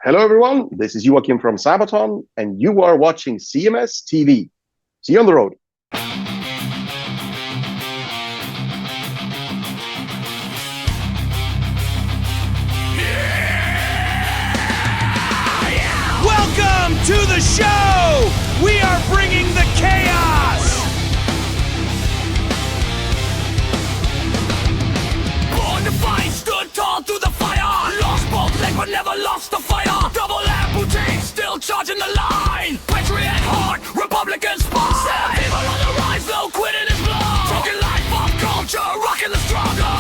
Hello, everyone. This is Joachim from Sabaton, and you are watching CMS TV. See you on the road. Welcome to the show! We are bringing the chaos! Born to fight, stood tall through the fire. Lost both legs but never lost the fire. Double amputee, still charging the line. Patriot heart, Republican spine. Set people on the rise, no quitting his blood. Talking life of culture, rocking the struggle.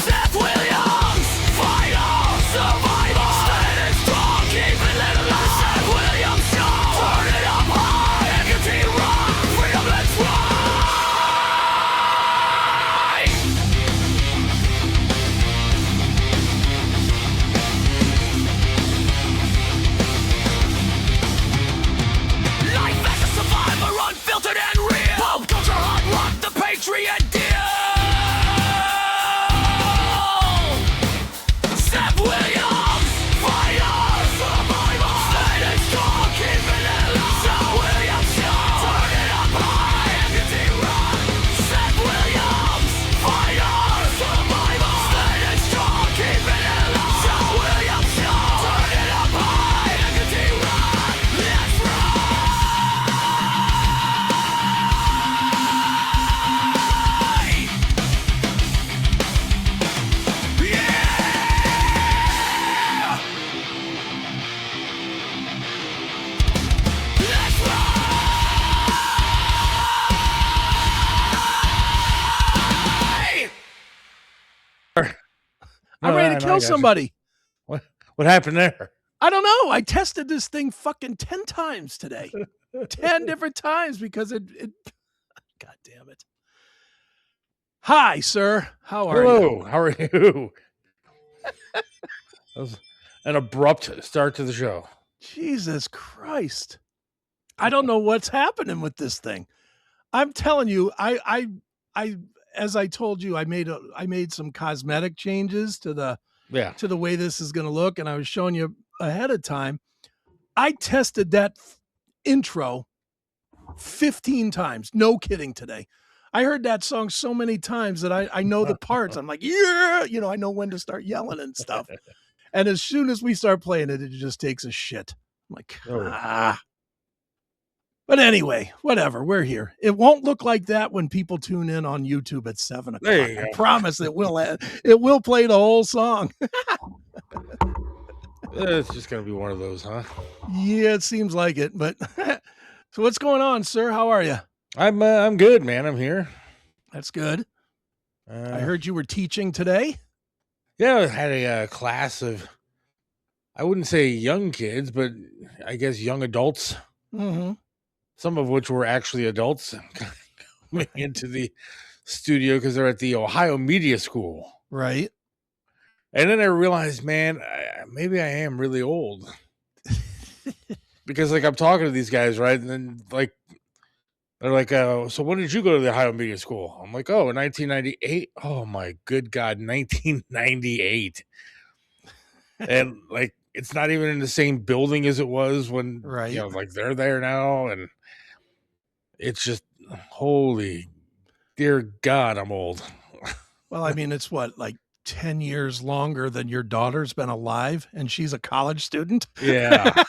Seth Williams, fighter, survivor, standing strong, keeping it alive. Seth Williams show, turn it up high, empty rock, freedom, let's ride. Life as a survivor, unfiltered and real. Pop culture, hard rock, the patriot deal. Seth Williams, fighter, survivor, standing strong, keeping it alive. Seth Williams show, turn it up high, empty rock. Seth Williams, fighter, survivor, standing strong, keeping it alive. Seth Williams show, turn it up high, empty rock. Let's ride. Yeah! Let's ride! I'm ready to kill somebody. What happened there? I don't know. I tested this thing fucking 10 times today. 10 different times because it God damn it. Hi, sir. How are you? Hello, how are you? That was an abrupt start to the show. Jesus Christ. I don't know what's happening with this thing. I'm telling you, I as I told you, I made some cosmetic changes to the Yeah. way this is going to look, and I was showing you ahead of time. I tested that intro 15 times. No kidding today. I heard that song so many times that I know the parts. I'm like, yeah, I know when to start yelling and stuff. And as soon as we start playing it, it just takes a shit. I'm like, Oh. But anyway, whatever. We're here. It won't look like that when people tune in on YouTube at 7 o'clock. There you I go. promise it will. It will play the whole song. It's just gonna be one of those, huh? Yeah, it seems like it. But so what's going on, sir? How are you? I'm good, man. I'm here. That's good. I Uh, heard you were teaching today. Yeah, I had a class of, I wouldn't say young kids, but I guess young adults. Mm-hmm. Some of which were actually adults coming into the studio because they're at the Ohio Media School. Right. And then I realized, man, maybe I am really old. Because, like, I'm talking to these guys, right? And then, like, they're like, so when did you go to the Ohio Media School? I'm like, oh, in 1998. Oh, my good God, 1998. And, like, it's not even in the same building as it was when, Right. like, they're there now. And it's just, holy, dear God, I'm old. Well, I mean, it's what, like 10 years longer than your daughter's been alive, and she's a college student. Yeah.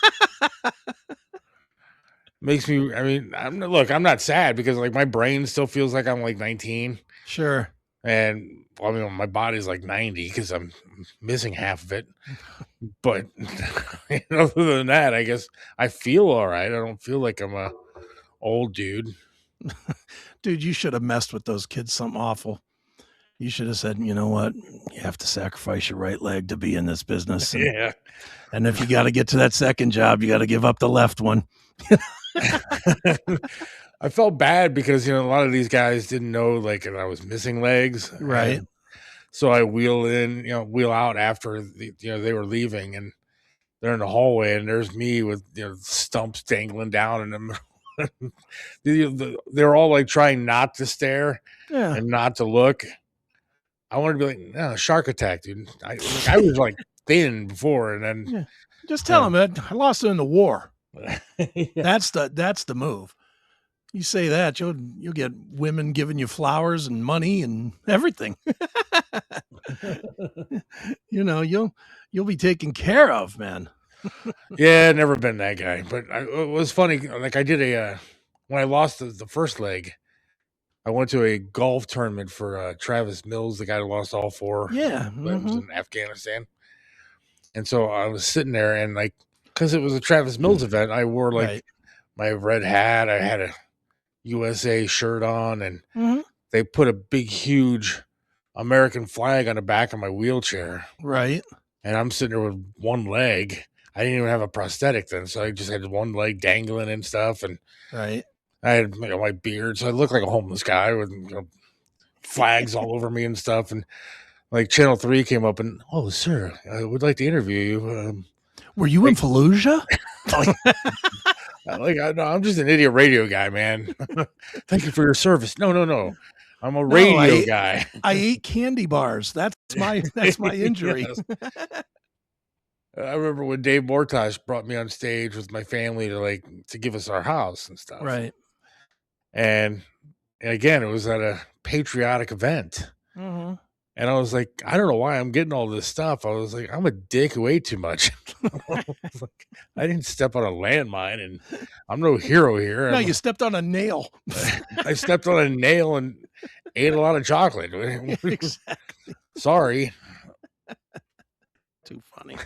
Makes me, I mean, I'm not sad because, like, my brain still feels like I'm like 19. Sure. And I mean, my body's like 90 because I'm missing half of it. But other than that, I guess I feel all right. I don't feel like I'm a old dude. Dude, you should have messed with those kids something awful. You should have said, you know what? You have to sacrifice your right leg to be in this business. And, Yeah. and if you got to get to that second job, you got to give up the left one. I felt bad because, a lot of these guys didn't know, like, I was missing legs. Right. And so I wheel out after they were leaving, and they're in the hallway, and there's me with stumps dangling down in the middle. They're all like trying not to stare Yeah. and not to look. I wanted to be like, no, shark attack, dude. I was like thin before, and then Yeah. Just tell him that I lost it in the war. yeah. That's the move. You say that, you'll get women giving you flowers and money and everything. You'll be taken care of, man. Yeah, never been that guy. But it was funny. Like I did when I lost the first leg, I went to a golf tournament for Travis Mills, the guy who lost all four. Yeah. That was in Afghanistan. And so I was sitting there, and like, because it was a Travis Mills event, I wore like Right. my red hat. I had a USA shirt on, and Mhm. they put a big, huge American flag on the back of my wheelchair. Right. And I'm sitting there with one leg. I didn't even have a prosthetic then, so I just had one leg dangling and stuff. And Right. I had my beard, so I looked like a homeless guy with flags all over me and stuff. And like Channel 3 came up and, oh, sir, I would like to interview you. Were you in Fallujah? No, I'm just an idiot radio guy, man. Thank you for your service. No. I'm a radio guy. I ate candy bars. That's my injury. Yes. I remember when Dave Mortosh brought me on stage with my family to give us our house and stuff. Right. And again, it was at a patriotic event. Mm-hmm. And I was like, I don't know why I'm getting all this stuff. I was like, I'm a dick who ate too much. I didn't step on a landmine, and I'm no hero here. No, you stepped on a nail. I stepped on a nail and ate a lot of chocolate. Exactly. Sorry. Too funny.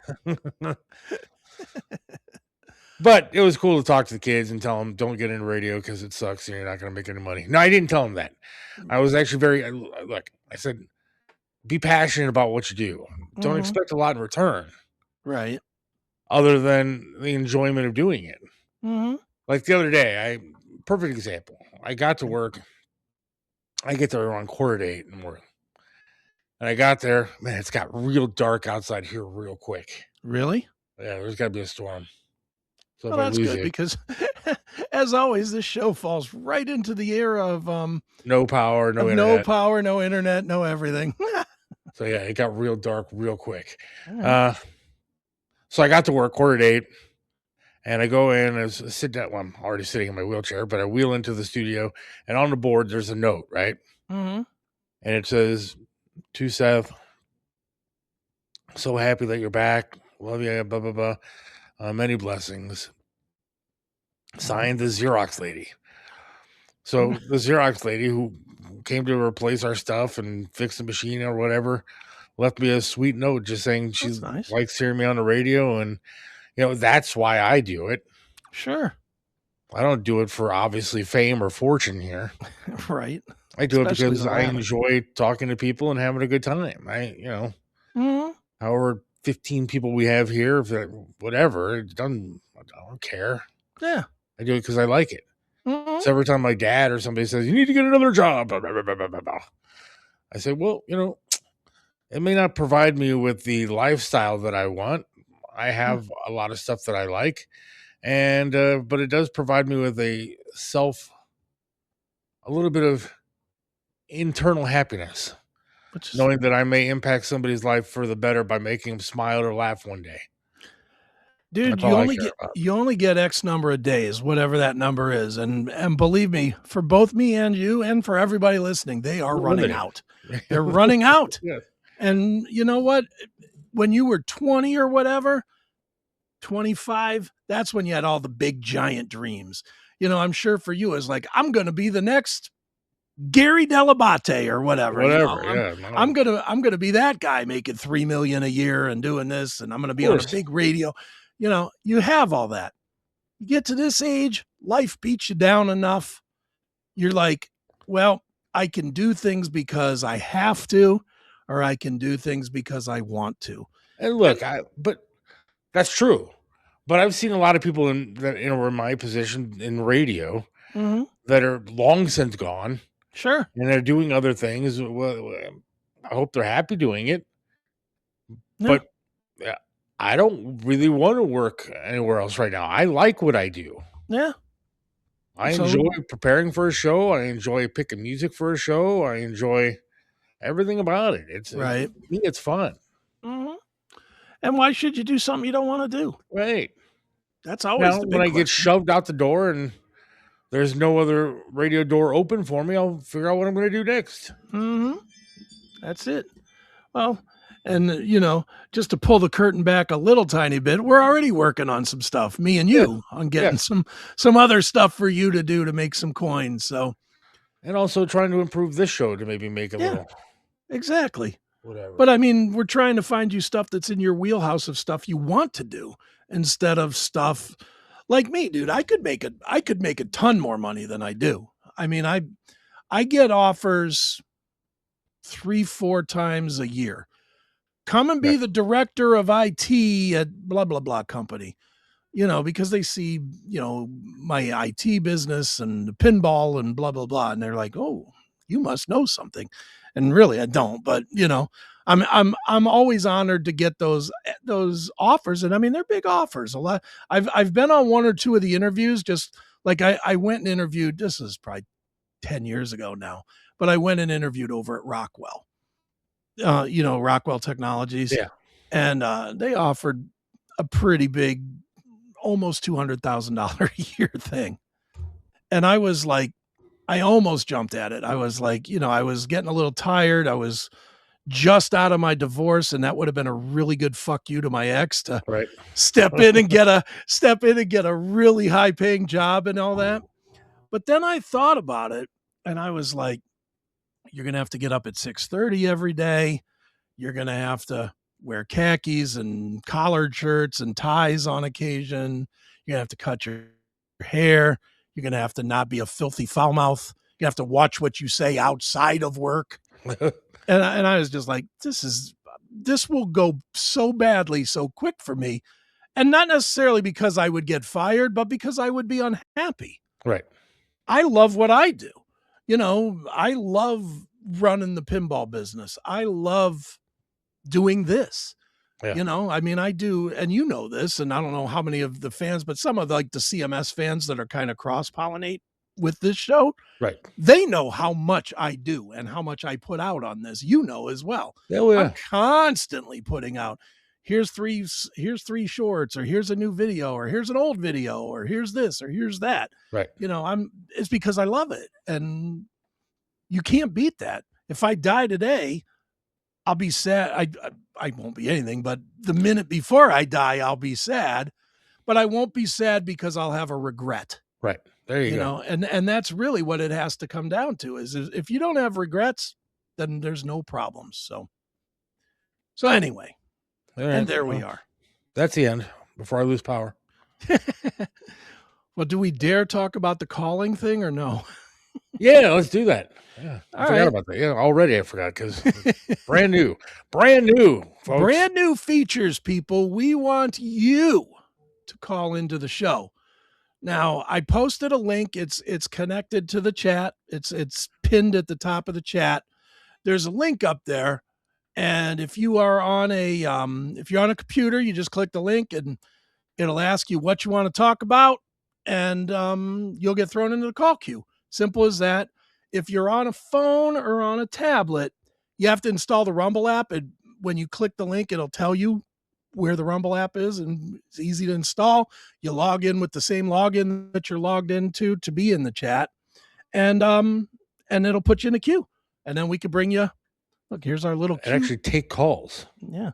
But it was cool to talk to the kids and tell them, don't get into radio because it sucks and you're not going to make any money. No, I didn't tell them that. I was actually I said, be passionate about what you do. Don't expect a lot in return. Right. Other than the enjoyment of doing it. Mm-hmm. Like the other day, perfect example. I got to work. I get there around 7:45 in the morning. And I got there, man, it's got real dark outside here real quick. Really? Yeah, there's got to be a storm. So well, that's good because, as always, this show falls right into the era of no power, no internet. No power, no internet, no everything. So yeah, it got real dark real quick. So I got to work 7:45, and I go in. I was sitting down. Well, I'm already sitting in my wheelchair, but I wheel into the studio, and on the board there's a note, right? Mm-hmm. And it says, "To Seth, so happy that you're back. Love you. Blah blah blah. Many blessings." Signed, the Xerox lady. So the Xerox lady who came to replace our stuff and fix the machine or whatever left me a sweet note just saying she likes hearing me on the radio, and that's why I do it. Sure. I don't do it for obviously fame or fortune here. Right. I do it because I enjoy talking to people and having a good time. However 15 people we have here, whatever, I don't care. Yeah. I do it because I like it. Mm-hmm. So every time my dad or somebody says, you need to get another job, blah, blah, blah, blah, blah, blah, I say, well, it may not provide me with the lifestyle that I want. I have a lot of stuff that I like. And, but it does provide me with a little bit of internal happiness, knowing that I may impact somebody's life for the better by making them smile or laugh one day. Dude, you only get X number of days, whatever that number is. And believe me, for both me and you and for everybody listening, they are running out. They're running out. Yes. And you know what? When you were 20 or whatever, 25, that's when you had all the big giant dreams. I'm sure for you it's like, I'm going to be the next Gary Delabate or whatever. I'm gonna be that guy making $3 million a year and doing this, and I'm gonna be on a big radio. You have all that. You get to this age, life beats you down enough. You're like, well, I can do things because I have to, or I can do things because I want to. And look, but that's true. But I've seen a lot of people in my position in radio that are long since gone. Sure. And they're doing other things. Well, I hope they're happy doing it. No. But I don't really want to work anywhere else right now. I like what I do. Yeah. I enjoy preparing for a show. I enjoy picking music for a show. I enjoy everything about it. It's Right. to me, it's fun. Mm-hmm. And why should you do something you don't want to do? Right. That's always Now, the when big I get question. shoved out the door and there's no other radio door open for me, I'll figure out what I'm going to do next. Mm-hmm. That's it. Well, and just to pull the curtain back a little tiny bit, we're already working on some stuff, me and you, on getting some other stuff for you to do to make some coins. So, and also trying to improve this show to maybe make a little exactly. whatever. But I mean, we're trying to find you stuff that's in your wheelhouse of stuff you want to do instead of stuff like me, dude. I could make a ton more money than I do. I mean, I get offers 3-4 times a year. Come and be the director of IT at blah blah blah company. Because they see, my IT business and the pinball and blah blah blah, and they're like, "Oh, you must know something." And really, I don't. But I'm always honored to get those offers, and I mean they're big offers. A lot. I've been on 1 or 2 of the interviews. Just like I went and interviewed. This is probably 10 years ago now, but I went and interviewed over at Rockwell. Rockwell Technologies. Yeah. And they offered a pretty big, almost $200,000 a year thing. And I was like, I almost jumped at it. I was like, I was getting a little tired. I was just out of my divorce, and that would have been a really good fuck you to my ex to step in and get a really high paying job and all that. But then I thought about it, and I was like, you're going to have to get up at 6:30 every day. You're going to have to wear khakis and collared shirts and ties on occasion. You're going to have to cut your hair. You're going to have to not be a filthy foul mouth. You have to watch what you say outside of work. and I was just like, this will go so badly, so quick for me. And not necessarily because I would get fired, but because I would be unhappy. Right. I love what I do. I love running the pinball business. I love doing this. I mean, I do, and this, and I don't know how many of the fans, but some of the CMS fans that are kind of cross-pollinate with this show, right? They know how much I do and how much I put out on this, as well. I'm constantly putting out, here's three shorts, or here's a new video, or here's an old video, or here's this, or here's that. Right. It's because I love it. And you can't beat that. If I die today, I'll be sad. I won't be anything, but the minute before I die, I'll be sad, but I won't be sad because I'll have a regret. Right. There you go. And that's really what it has to come down to is if you don't have regrets, then there's no problems. So anyway, and there we are. That's the end before I lose power. Well, do we dare talk about the calling thing or no? Yeah, let's do that. Yeah, I forgot about that. Yeah, already I forgot because brand new, folks. Brand new features, people. We want you to call into the show. Now, I posted a link. It's connected to the chat. It's pinned at the top of the chat. There's a link up there, and if you are on a computer, you just click the link, and it'll ask you what you want to talk about, and you'll get thrown into the call queue. Simple as that. If you're on a phone or on a tablet, you have to install the Rumble app, and when you click the link, it'll tell you where the Rumble app is, and it's easy to install. You log in with the same login that you're logged into to be in the chat, and it'll put you in a queue, and then we can bring you. Look, here's our little queue. And actually take calls. Yeah,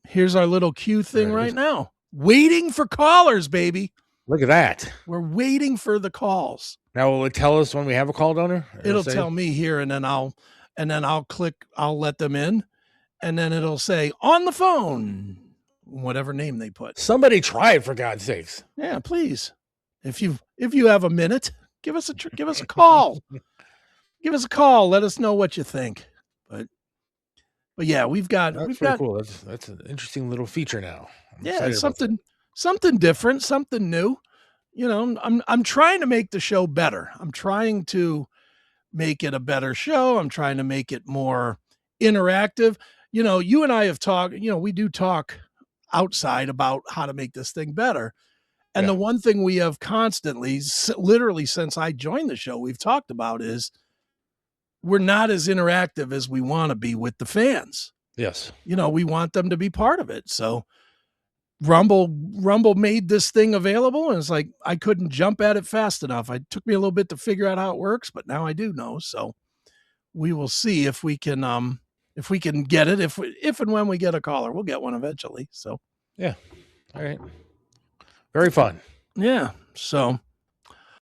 here's our little queue thing right now, waiting for callers, baby. Look at that. We're waiting for the calls. Now, will it tell us when we have a call donor? It'll tell me here, and then I'll click. I'll let them in, and then it'll say on the phone, whatever name they put. Somebody try it, for God's sakes. Yeah, please. If you have a minute, give us a call. Give us a call. Let us know what you think. But yeah, we've got cool. That's an interesting little feature now. I'm something different, something new. I'm trying to make the show better. I'm trying to make it a better show. I'm trying to make it more interactive. You and I have talked, we do talk outside about how to make this thing better. And the one thing we have constantly, literally since I joined the show, we've talked about is we're not as interactive as we want to be with the fans. Yes. We want them to be part of it. So Rumble made this thing available, and it's like I couldn't jump at it fast enough. It took me a little bit to figure out how it works, but now I do know. So we will see if we can get it. If and when we get a caller, we'll get one eventually. So yeah, all right, very fun. Yeah. So.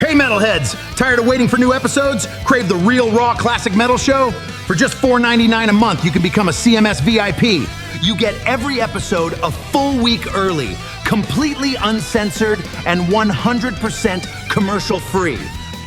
Hey metalheads, tired of waiting for new episodes? Crave the real raw classic metal show? For just $4.99 a month, you can become a CMS VIP. You get every episode a full week early, completely uncensored, and 100% commercial free.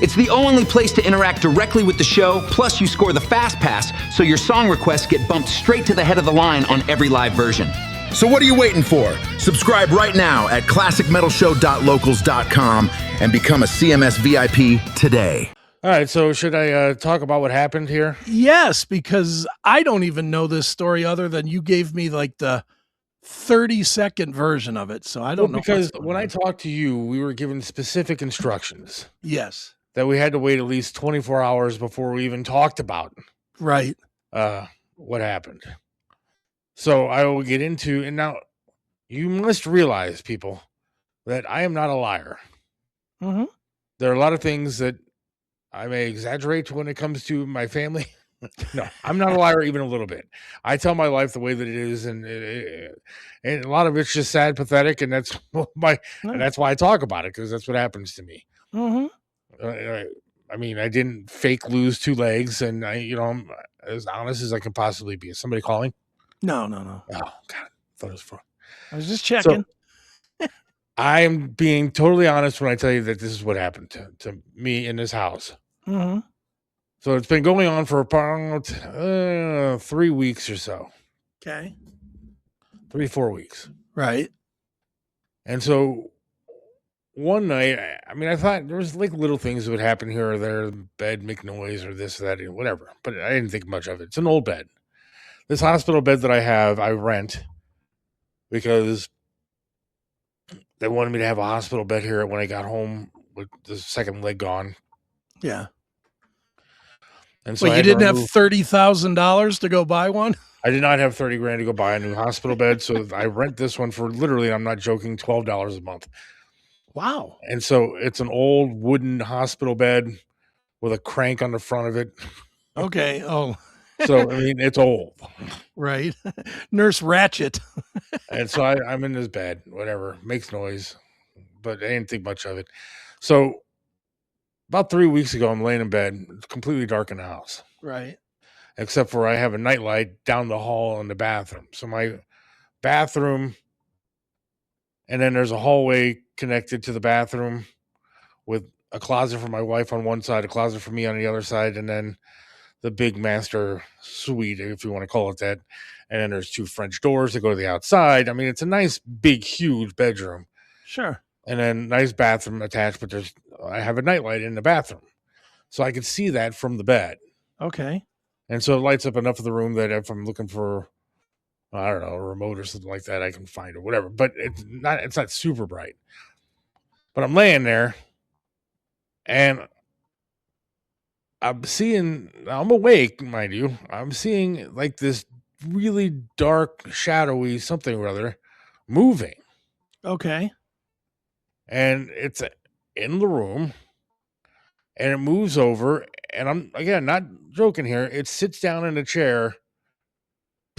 It's the only place to interact directly with the show, plus you score the Fast Pass, so your song requests get bumped straight to the head of the line on every live version. So what are you waiting for? Subscribe right now at classicmetalshow.locals.com and become a CMS VIP today. All right, so should I talk about what happened here? Yes, because I don't even know this story other than you gave me like the 30-second version of it. So I don't know. Because when I talked to you, we were given specific instructions. Yes. That we had to wait at least 24 hours before we even talked about right. What happened. So I will get into, and now you must realize, people, that I am not a liar. Mm-hmm. There are a lot of things that I may exaggerate when it comes to my family. No, I'm not a liar even a little bit. I tell my life the way that it is, and a lot of it's just sad, pathetic, and that's and that's why I talk about it, because that's what happens to me. Mm-hmm. I mean, I didn't fake lose 2 legs, and I'm as honest as I can possibly be. Is somebody calling? No. Oh God, I thought it was fun. I was just checking. So, I'm being totally honest when I tell you that this is what happened to me in this house. Mm-hmm. So it's been going on for about 3 weeks or so. Okay. 3-4 weeks. Right. And so one night, I thought there was like little things that would happen here or there, bed make noise or this or that, whatever. But I didn't think much of it. It's an old bed. This hospital bed that I have, I rent because they wanted me to have a hospital bed here when I got home with the second leg gone. Yeah. And so you didn't have $30,000 to go buy one? I did not have $30,000 to go buy a new hospital bed. So I rent this one for literally, I'm not joking, $12 a month. Wow. And so it's an old wooden hospital bed with a crank on the front of it. Okay. Oh. So, it's old. Right. Nurse Ratchet. And so I'm in this bed, whatever, makes noise, but I didn't think much of it. So about 3 weeks ago, I'm laying in bed. It's completely dark in the house. Right. Except for I have a nightlight down the hall in the bathroom. So my bathroom, and then there's a hallway connected to the bathroom with a closet for my wife on one side, a closet for me on the other side, and then the big master suite, if you want to call it that. And then there's 2 French doors that go to the outside. It's a nice, big, huge bedroom. Sure. And then nice bathroom attached, but I have a nightlight in the bathroom. So I can see that from the bed. Okay. And so it lights up enough of the room that if I'm looking for, I don't know, a remote or something like that, I can find it, whatever. But it's not super bright. But I'm laying there and I'm awake, mind you. I'm seeing like this really dark, shadowy something or other moving. Okay. And it's in the room and it moves over. And I'm, again, not joking here. It sits down in a chair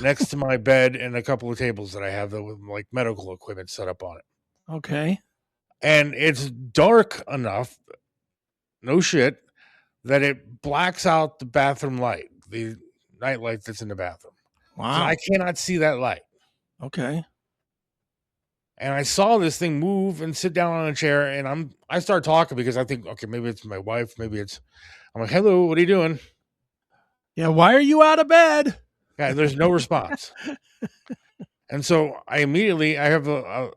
next to my bed and a couple of tables that I have with like medical equipment set up on it. Okay. And it's dark enough, no shit, that it blacks out the bathroom light, the night light that's in the bathroom. Wow. So I cannot see that light. Okay. And I saw this thing move and sit down on a chair, and I start talking because I think, okay, maybe it's my wife, I'm like, hello, what are you doing? Yeah, why are you out of bed? Yeah, there's no response. And so I have a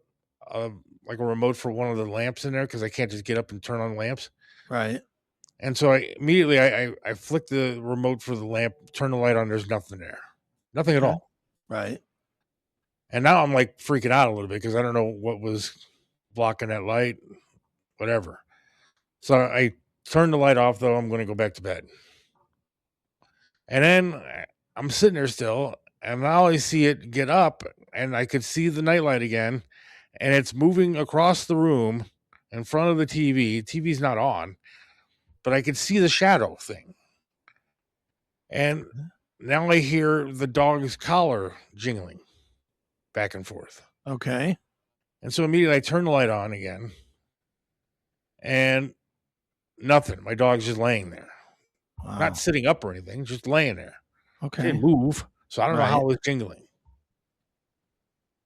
remote for one of the lamps in there because I can't just get up and turn on lamps. Right. And so I immediately flick the remote for the lamp, turn the light on. There's nothing there, nothing at all. Right. And now I'm like freaking out a little bit because I don't know what was blocking that light, whatever. So I turned the light off though. I'm going to go back to bed. And then I'm sitting there still, and now I see it get up, and I could see the nightlight again, and it's moving across the room in front of the TV. TV's not on, but I could see the shadow thing. And now I hear the dog's collar jingling back and forth. Okay. And so immediately I turn the light on again, and nothing. My dog's just laying there, Wow. not sitting up or anything, just laying there. Okay. Didn't move, so I don't know how it was jingling.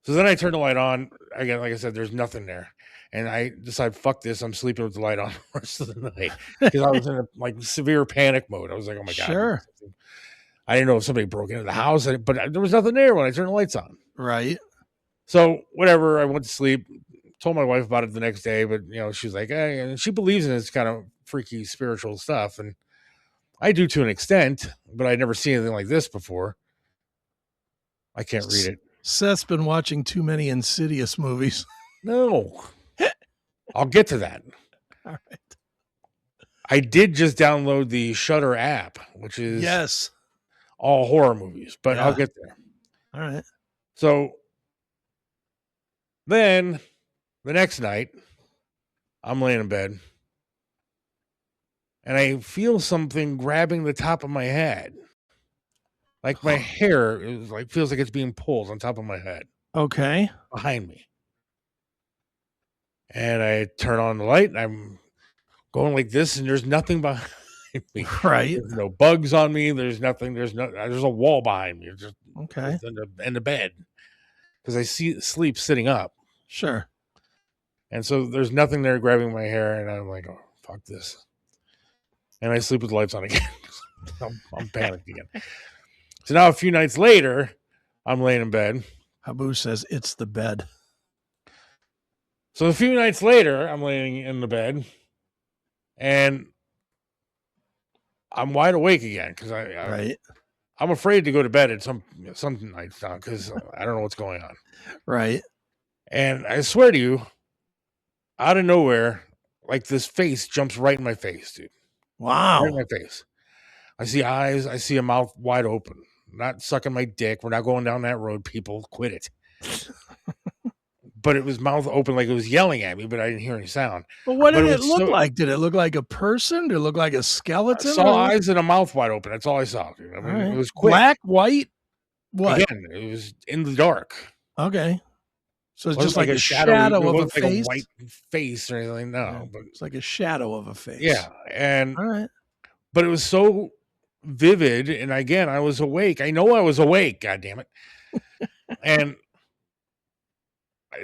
So then I turn the light on again. Like I said, there's nothing there, and I decide, fuck this. I'm sleeping with the light on the rest of the night because I was in a like severe panic mode. I was like, oh my god, Sure. I didn't know if somebody broke into the house, but there was nothing there when I turned the lights on. Right. So whatever, I went to sleep. Told my wife about it the next day, but she was like, hey, and she believes in this kind of freaky spiritual stuff, and I do to an extent, but I'd never seen anything like this before. I can't read it. Seth's been watching too many Insidious movies. No. I'll get to that. All right. I did just download the Shudder app, which is all horror movies, but I'll get there. All right. So then the next night, I'm laying in bed, and I feel something grabbing the top of my head. Like my hair is like feels like it's being pulled on top of my head. Okay. Behind me. And I turn on the light, and I'm going like this, and there's nothing behind me. Right. There's no bugs on me. There's nothing. There's a wall behind me. Just okay. In the bed. Because I sleep sitting up. Sure. And so there's nothing there grabbing my hair, and I'm like, oh, fuck this. And I sleep with the lights on again. I'm panicked again. So now a few nights later, I'm laying in bed. Habu says it's the bed. So a few nights later, I'm laying in the bed, and I'm wide awake again because I'm afraid to go to bed at some nights now because I don't know what's going on. Right. And I swear to you, out of nowhere, like this face jumps right in my face, dude. Wow. Right in my face. I see eyes. I see a mouth wide open. Not sucking my dick. We're not going down that road, people. Quit it. But it was mouth open like it was yelling at me, but I didn't hear any sound. But what did it look like? Did it look like a person? Did it look like a skeleton? I saw eyes and a mouth wide open. That's all I saw, dude. I mean, it was quick. Black, white? What? Again, it was in the dark. Okay. So it's just like a shadow of a face? Like a white face or anything. No. Yeah, but it's like a shadow of a face. Yeah. And all right. But it was so vivid, and again, I was awake. I know I was awake, god damn it. And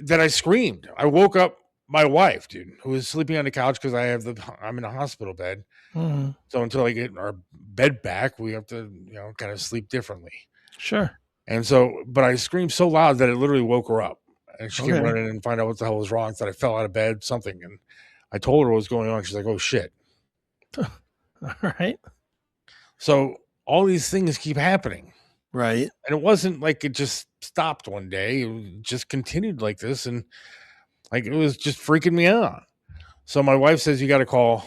that I screamed. I woke up my wife, dude, who was sleeping on the couch because I'm in a hospital bed. Mm-hmm. So until I get our bed back, we have to, kind of sleep differently. Sure. And so, but I screamed so loud that it literally woke her up, and she came running and find out what the hell was wrong. That I fell out of bed, something, and I told her what was going on. She's like, "Oh shit!" All right. So all these things keep happening. Right. And it wasn't like it just stopped one day. It just continued like this. And like, it was just freaking me out. So my wife says, you got to call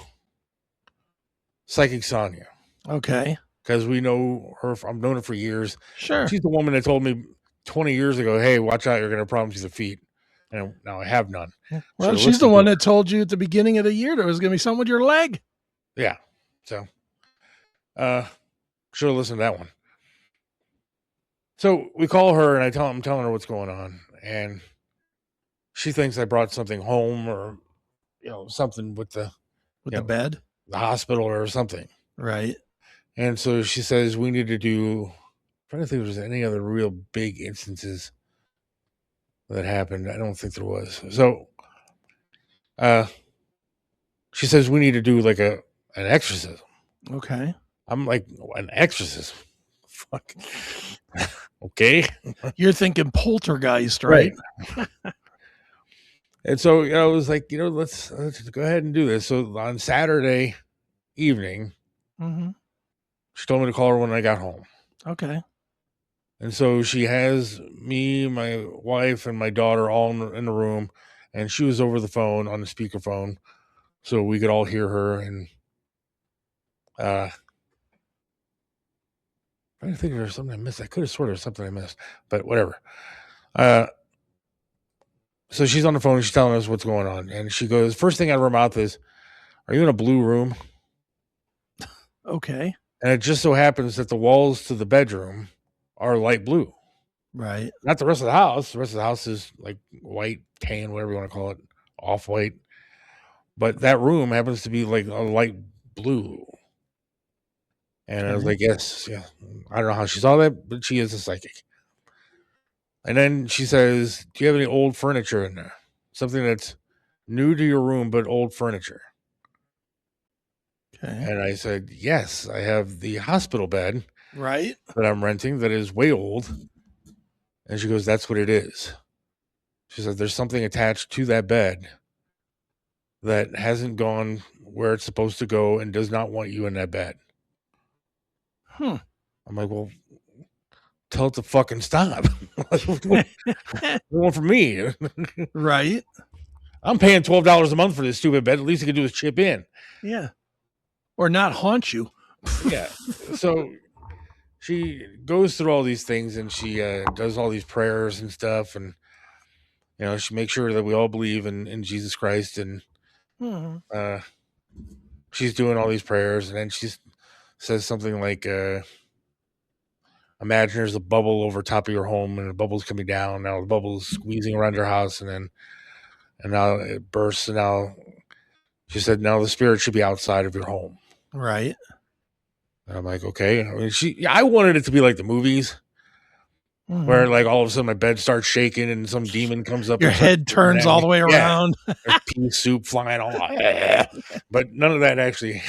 Psychic Sonia. Okay. Because we know her. I've known her for years. Sure. She's the woman that told me 20 years ago, hey, watch out. You're going to have problems with the feet. And now I have none. Well, she's the one that told you at the beginning of the year there was going to be something with your leg. Yeah. So, should have listened to that one. So we call her, and I'm telling her what's going on, and she thinks I brought something home, or something with the bed, the hospital, or something. Right. And so she says we need to do. I'm trying to think if there's any other real big instances that happened. I don't think there was. So, she says we need to do like an exorcism. Okay. I'm like, an exorcism. Fuck. Okay. You're thinking poltergeist, right? And so, I was like, let's go ahead and do this. So on Saturday evening, she told me to call her when I got home. Okay. And so she has me, my wife, and my daughter all in the room, and she was over the phone on the speakerphone, so we could all hear her. And I think there's something I missed. I could have sworn there's something I missed, but whatever. So she's on the phone. She's telling us what's going on, and she goes, first thing out of her mouth is, "Are you in a blue room?" Okay. And it just so happens that the walls to the bedroom are light blue. Right. Not the rest of the house. The rest of the house is like white, tan, whatever you want to call it, off white. But that room happens to be like a light blue. And I was Okay. like, yes, yeah. I don't know how she saw that, but she is a psychic. And then she says, do you have any old furniture in there? Something that's new to your room, but old furniture. Okay. And I said, yes, I have the hospital bed Right. that I'm renting that is way old. And she goes, that's what it is. She said, there's something attached to that bed that hasn't gone where it's supposed to go and does not want you in that bed. I'm like, well, tell it to fucking stop. One for me. Right. I'm paying $12 a month for this stupid bed. At least I can do is chip in. Yeah. Or not haunt you. Yeah. So she goes through all these things and she does all these prayers and stuff. And, you know, she makes sure that we all believe in Jesus Christ. And she's doing all these prayers. And then she says something like, imagine there's a bubble over top of your home and the bubble's coming down. Now the bubble's squeezing around your house and now it bursts. And now she said, now the spirit should be outside of your home. Right. And I'm like, okay. I mean, I wanted it to be like the movies where like all of a sudden my bed starts shaking and some demon comes up. Your head turns all the way around. There's pea soup flying all but none of that actually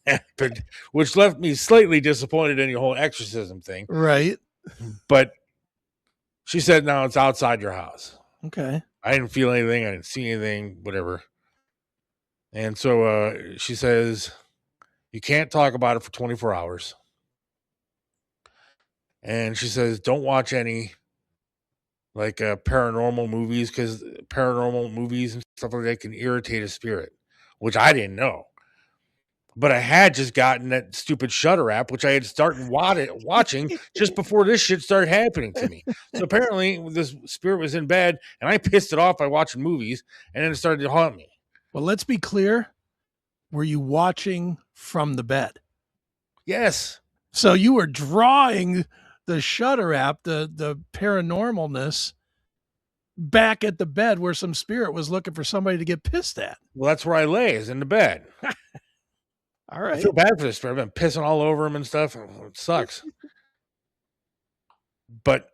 happened, which left me slightly disappointed in the whole exorcism thing. Right. But she said, no, it's outside your house. Okay. I didn't feel anything. I didn't see anything, whatever. And so she says, you can't talk about it for 24 hours. And she says, don't watch any like paranormal movies because paranormal movies and stuff like that can irritate a spirit, which I didn't know. But I had just gotten that stupid Shudder app, which I had started watching just before this shit started happening to me. So apparently this spirit was in bed and I pissed it off by watching movies and then it started to haunt me. Well, let's be clear. Were you watching from the bed? Yes. So you were drawing the Shudder app, the paranormalness back at the bed where some spirit was looking for somebody to get pissed at. Well, that's where I lay, is in the bed. All right. I feel bad for this spirit. I've been pissing all over him and stuff. It sucks. But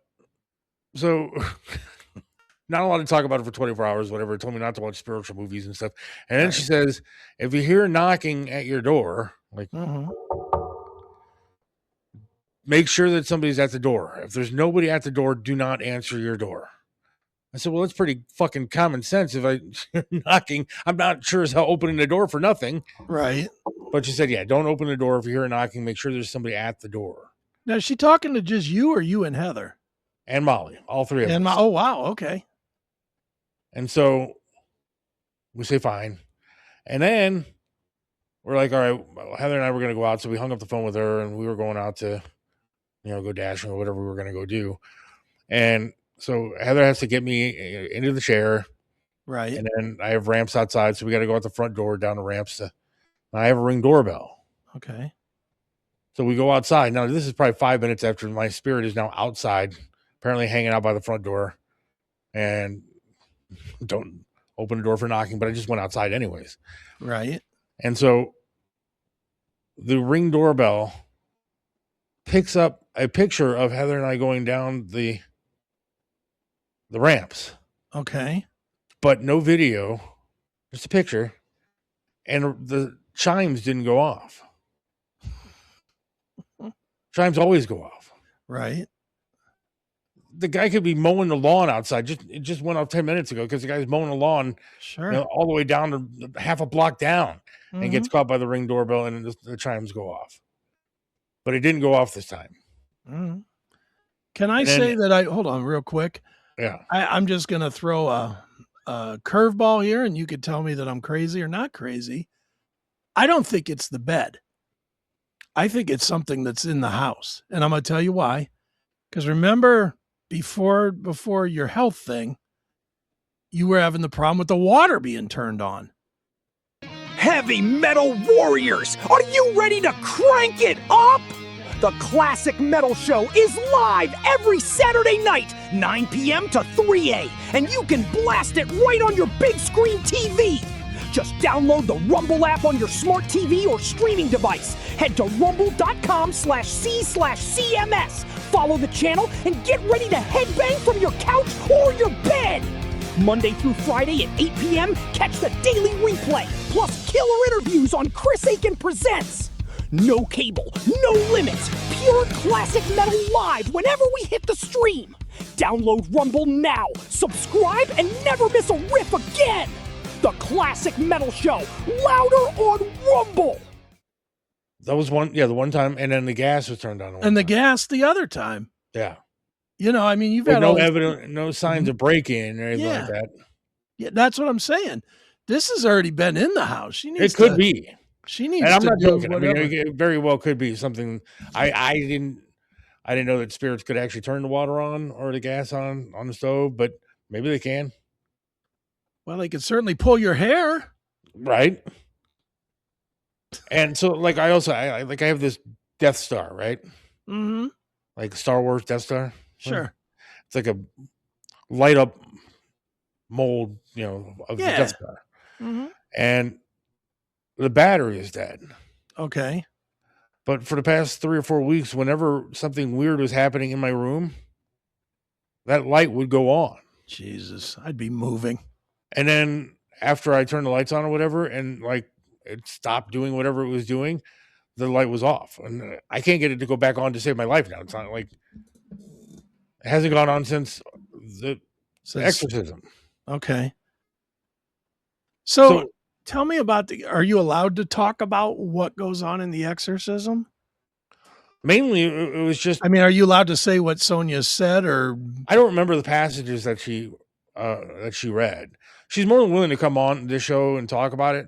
so not allowed to talk about it for 24 hours, whatever. It told me not to watch spiritual movies and stuff. And then she says, if you hear knocking at your door, like make sure that somebody's at the door. If there's nobody at the door, do not answer your door. I said, well, that's pretty fucking common sense. If I'm knocking, I'm not sure as hell opening the door for nothing. Right. But she said, yeah, don't open the door. If you hear a knocking, make sure there's somebody at the door. Now, is she talking to just you or you and Heather? And Molly, all three of us. Oh, wow. Okay. And so we say, fine. And then we're like, all right, Heather and I were going to go out. So we hung up the phone with her and we were going out to, go dashing or whatever we were going to go do. And so Heather has to get me into the chair. Right. And then I have ramps outside. So we got to go out the front door, down the ramps. I have a Ring doorbell. Okay. So we go outside. Now, this is probably 5 minutes after my spirit is now outside, apparently hanging out by the front door. And don't open the door for knocking, but I just went outside anyways. Right. And so the Ring doorbell picks up a picture of Heather and I going down the ramps. Okay. But no video, just a picture. And the chimes didn't go off. Chimes always go off. Right. The guy could be mowing the lawn outside. It just went off 10 minutes ago because the guy's mowing the lawn all the way down to half a block down and gets caught by the Ring doorbell and the chimes go off. But it didn't go off this time. Can I say that hold on real quick. Yeah. I'm just going to throw a curveball here and you could tell me that I'm crazy or not crazy. I don't think it's the bed. I think it's something that's in the house. And I'm going to tell you why. Because remember, before your health thing, you were having the problem with the water being turned on. Heavy metal warriors, are you ready to crank it up? The Classic Metal Show is live every Saturday night, 9 p.m. to 3 a.m. And you can blast it right on your big screen TV. Just download the Rumble app on your smart TV or streaming device. Head to rumble.com/c/CMS. Follow the channel and get ready to headbang from your couch or your bed. Monday through Friday at 8 p.m., catch the daily replay, plus killer interviews on Chris Aiken Presents. No cable, no limits, pure classic metal live whenever we hit the stream. Download Rumble now, subscribe, and never miss a riff again. The Classic Metal Show, louder on Rumble. That was one, the one time, and then the gas was turned on. And the gas the other time. Yeah. You know, I mean, you've With had no all evidence, no signs of break-in or anything like that. Yeah, that's what I'm saying. This has already been in the house. She needs It could be. She needs and I'm to not do joking. whatever. I mean, it very well could be something. I didn't know that spirits could actually turn the water on or the gas on the stove, but maybe they can. Well, they could certainly pull your hair. Right. And so, like, I have this Death Star, right? Mm-hmm. Like Star Wars Death Star. Sure. It's like a light up mold, of the Death Star. Mm-hmm. And the battery is dead. Okay. But for the past 3 or 4 weeks, whenever something weird was happening in my room, that light would go on. Jesus, I'd be moving. And then after I turned the lights on or whatever, and like it stopped doing whatever it was doing, the light was off. And I can't get it to go back on to save my life now. It's not like it hasn't gone on since the Exorcism. Okay. So tell me about are you allowed to talk about what goes on in the Exorcism? Mainly, it was just. I mean, are you allowed to say what Sonia said, or I don't remember the passages that she read. She's more than willing to come on this show and talk about it.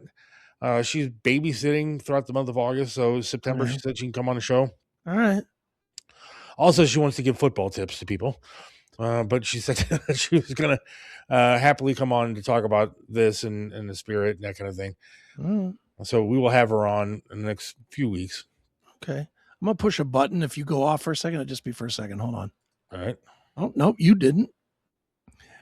She's babysitting throughout the month of August, so September she said she can come on the show. All right. Also, she wants to give football tips to people, but she said that she was going to happily come on to talk about this and the spirit and that kind of thing. So we will have her on in the next few weeks. Okay. I'm going to push a button. If you go off for a second, it'll just be for a second. Hold on. All right. Oh, no, you didn't.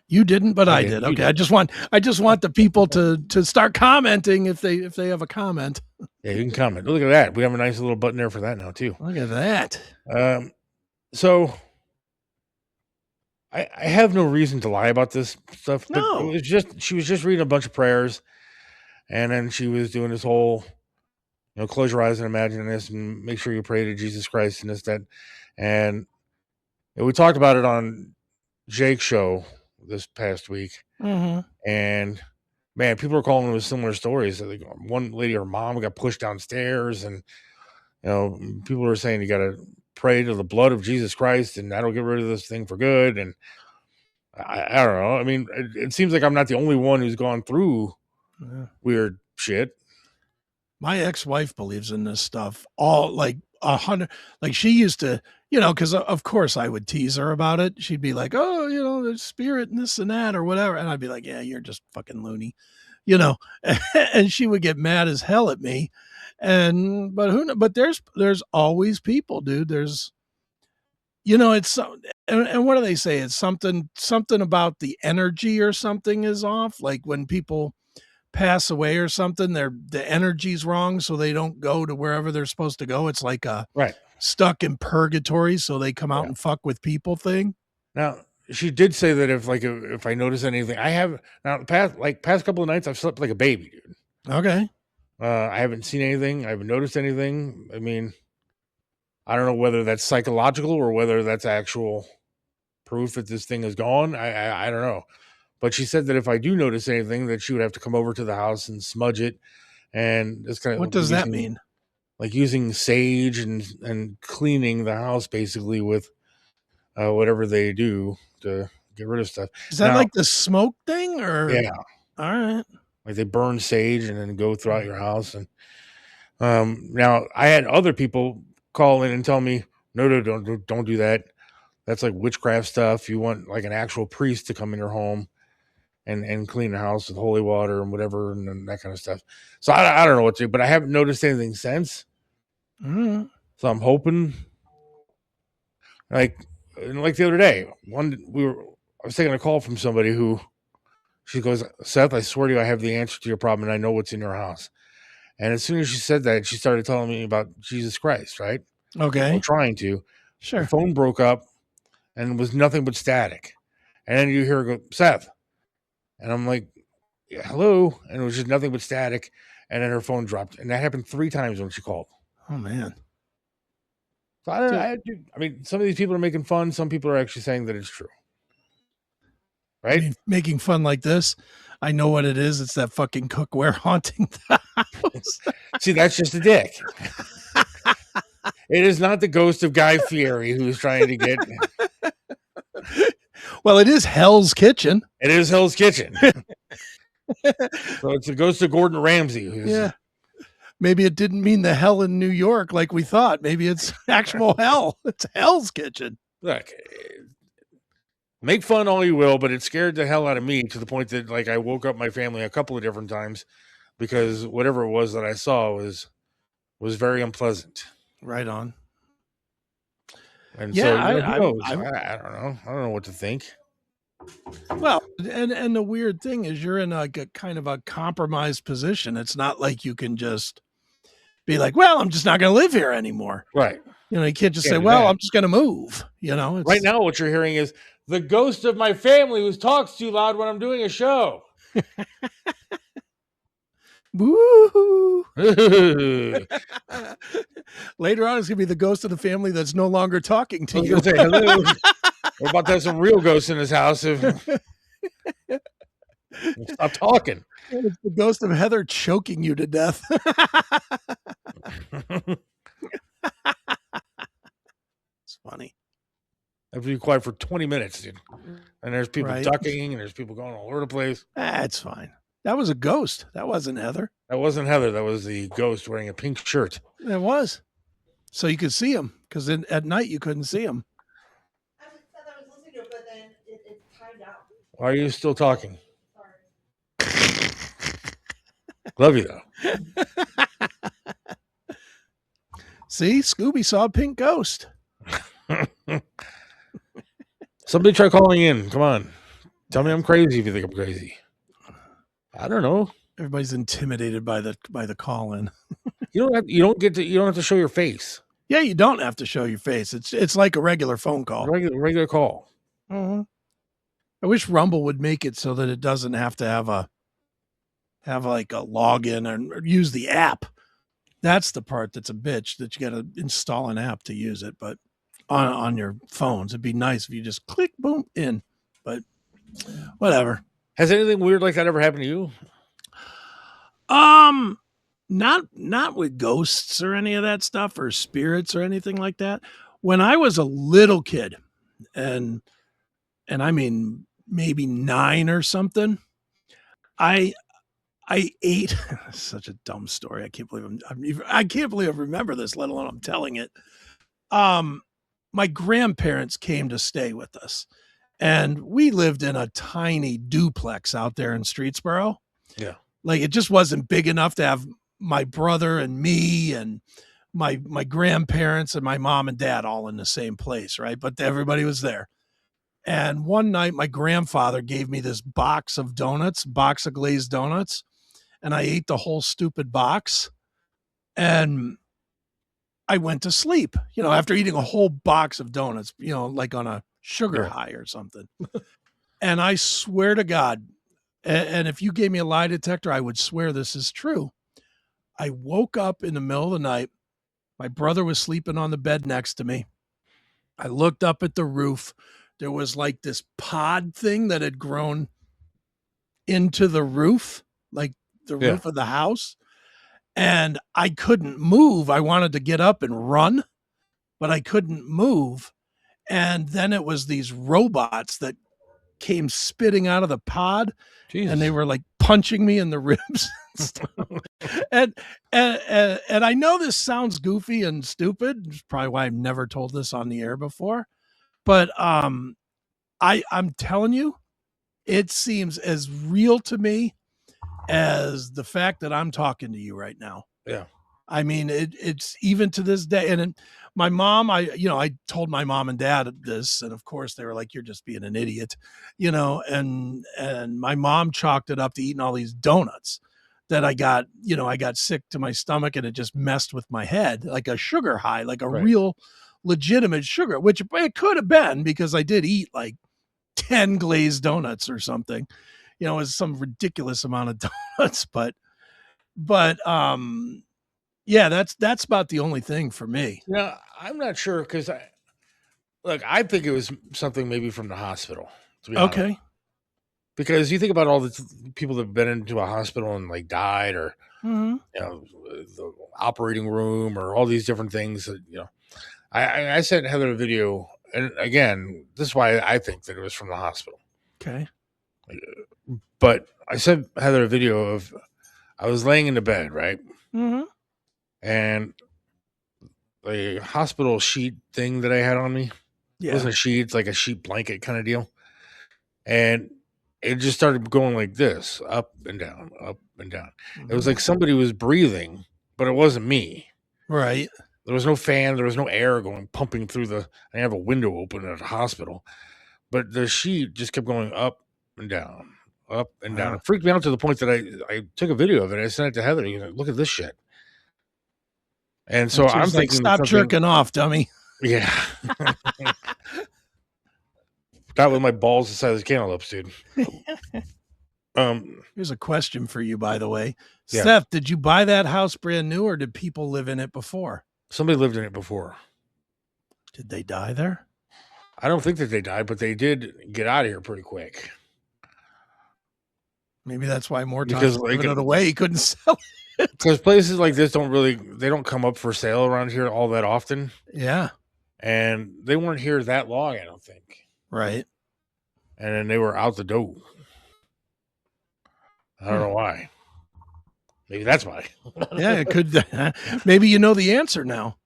You didn't, but I did. Okay. Did. I just want the people to start commenting if they have a comment. Yeah, you can comment. Look at that. We have a nice little button there for that now too. Look at that. So I have no reason to lie about this stuff. But no. It was just she was just reading a bunch of prayers, and then she was doing this whole, close your eyes and imagine this, and make sure you pray to Jesus Christ and this, that, and we talked about it on Jake's show this past week, and man, people are calling with similar stories. Like one lady, her mom got pushed downstairs, and people are saying you got to pray to the blood of Jesus Christ, and that'll get rid of this thing for good. And I don't know. I mean, it seems like I'm not the only one who's gone through weird shit. My ex-wife believes in this stuff. All like 100. Like she used to, because of course I would tease her about it. She'd be like, "Oh, the spirit and this and that or whatever," and I'd be like, "Yeah, you're just fucking loony," And she would get mad as hell at me. But there's always people, dude. There's, it's and what do they say? It's something about the energy or something is off. Like when people pass away or something, the energy's wrong, so they don't go to wherever they're supposed to go. It's like a stuck in purgatory, so they come out and fuck with people thing. Now, she did say that if I notice anything, I have now past couple of nights I've slept like a baby, dude. Okay. I haven't seen anything. I haven't noticed anything. I mean, I don't know whether that's psychological or whether that's actual proof that this thing is gone. I don't know. But she said that if I do notice anything, that she would have to come over to the house and smudge it. And it's kind of what does that mean? Like using sage and cleaning the house basically with whatever they do to get rid of stuff. Is that like the smoke thing or? Yeah. All right. Like they burn sage and then go throughout your house. And Now I had other people call in and tell me, no, don't do that. That's like witchcraft stuff. You want like an actual priest to come in your home and clean the house with holy water and whatever and that kind of stuff. So I don't know what to do, but I haven't noticed anything since. Mm. So I'm hoping, like the other day, I was taking a call from somebody who she goes, Seth, I swear to you, I have the answer to your problem and I know what's in your house. And as soon as she said that, she started telling me about Jesus Christ, right? Okay. Or trying to. Sure. The phone broke up and was nothing but static. And then you hear her go, Seth. And I'm like, yeah, hello. And it was just nothing but static. And then her phone dropped. And that happened 3 times when she called. Oh, man. So I don't know. I mean, some of these people are making fun. Some people are actually saying that it's true. Right? I mean, making fun like this. I know what it is. It's that fucking cookware haunting the house. See, that's just a dick. It is not the ghost of Guy Fieri who's trying to get. Well, it is Hell's Kitchen. It is Hell's Kitchen. So it's the ghost of Gordon Ramsay. Yeah. Maybe it didn't mean the hell in New York like we thought. Maybe it's actual hell. It's Hell's Kitchen. Look, make fun all you will, but it scared the hell out of me to the point that like I woke up my family a couple of different times because whatever it was that I saw was very unpleasant. Right on. And Yeah, so who I knows? I don't know. I don't know what to think. Well, and the weird thing is you're in a kind of a compromised position. It's not like you can just be like, well, I'm just not going to live here anymore. Right. You know, you can't just Can't say, do well, that. I'm just going to move. You know, Right now what you're hearing is the ghost of my family who talks too loud when I'm doing a show. Woo! Later on, it's gonna be the ghost of the family that's no longer talking to I was you. gonna say hello. We're about to have some real ghosts in this house. Stop talking. It's the ghost of Heather choking you to death. It's funny. I have to be quiet for 20 minutes, dude. And there's people Right. ducking and there's people going all over the place. That's fine. That was a ghost. That wasn't Heather. That wasn't Heather. That was the ghost wearing a pink shirt. It was. So you could see him because at night you couldn't see him. I was listening to it, but then it timed out. Why are you still talking? Sorry. Love you, though. See, Scooby saw a pink ghost. Somebody try calling in. Come on. Tell me I'm crazy if you think I'm crazy. I don't know. Everybody's intimidated by the call in. You don't have to show your face. Yeah, you don't have to show your face. It's like a regular phone call. Regular call. Mm-hmm. I wish Rumble would make it so that it doesn't have to have like a login or use the app. That's the part that's a bitch, that you got to install an app to use it. But on your phones, it'd be nice if you just click, boom, in. But whatever. Has anything weird like that ever happened to you? Not with ghosts or any of that stuff or spirits or anything like that. When I was a little kid, and I mean maybe 9 or something, I ate such a dumb story. I can't believe I can't believe I remember this, let alone I'm telling it. My grandparents came to stay with us, and we lived in a tiny duplex out there in Streetsboro. Yeah. Like it just wasn't big enough to have my brother and me and my grandparents and my mom and dad all in the same place, right? But everybody was there. And one night my grandfather gave me this box of glazed donuts, and I ate the whole stupid box. And I went to sleep, after eating a whole box of donuts, like on a sugar high or something. And I swear to God, and if you gave me a lie detector, I would swear this is true. I woke up in the middle of the night. My brother was sleeping on the bed next to me. I looked up at the roof. There was like this pod thing that had grown into the roof, like the roof of the house. And I couldn't move. I wanted to get up and run, but I couldn't move. And then it was these robots that came spitting out of the pod. Jesus. And they were like punching me in the ribs and stuff. And I know this sounds goofy and stupid. It's probably why I've never told this on the air before. But I'm telling you, it seems as real to me as the fact that I'm talking to you right now. Yeah. I mean, it's even to this day. And my mom, I told my mom and dad this, and of course they were like, "You're just being an idiot," and my mom chalked it up to eating all these donuts that I got sick to my stomach, and it just messed with my head, like a sugar high, like a real legitimate sugar, which it could have been because I did eat like 10 glazed donuts or something. It was some ridiculous amount of donuts, but yeah, that's about the only thing for me. Yeah, I'm not sure because I think it was something maybe from the hospital. To be honest. Okay. Because you think about all the people that have been into a hospital and like died, or Mhm. the operating room, or all these different things that I sent Heather a video, and again, this is why I think that it was from the hospital. Okay. But I sent Heather a video of I was laying in the bed, right, Mm-hmm. and the hospital sheet thing that I had on me. It wasn't a sheet; it's like a sheet blanket kind of deal, and it just started going like this, up and down, up and down. It was like somebody was breathing, but it wasn't me. Right. There was no fan. There was no air pumping through I have a window open at a hospital, but the sheet just kept going up and down, up and down. It freaked me out to the point that I took a video of it. I sent it to Heather. Look at this shit. And so I'm like, thinking, stop jerking off, dummy. Yeah. Not with my balls the size of cantaloupes, dude. Here's a question for you, by the way. Yeah. Seth, did you buy that house brand new, or did people live in it before? Somebody lived in it before. Did they die there? I don't think that they died, but they did get out of here pretty quick. Maybe that's why more times Because giving it away, he couldn't sell it. Because places like this they don't come up for sale around here all that often. Yeah. And they weren't here that long, I don't think. Right. And then they were out the door. I don't know why. Maybe that's why. Yeah, it could. Maybe you know the answer now.